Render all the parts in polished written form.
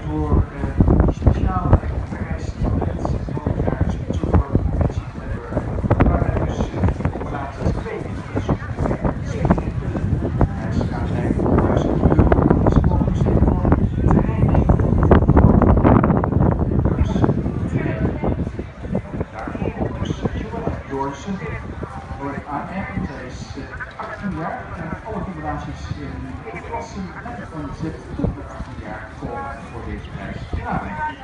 voor die speciale reis die mensen vorig jaar sponsor voor de conventie waarbij dus inderdaad 2 is. Reis gaat bij €1000. Dat is mogelijk voor training. Dus training. Daarvoor komt dus Joelle Dorsen voor AM. Zij is 18 jaar en alle combinaties in de klassen en van Z tot met 18 jaar komen voor deze prijs in aanmerking.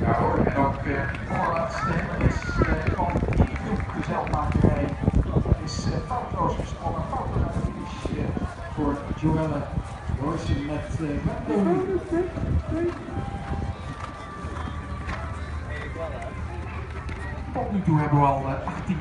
Ja hoor, en ook de voorlaatste is van de zelfmakerij. Is foutloos gesprongen, foutloos aan de finish voor Joelle Dorsen met tot nu toe hebben we al 18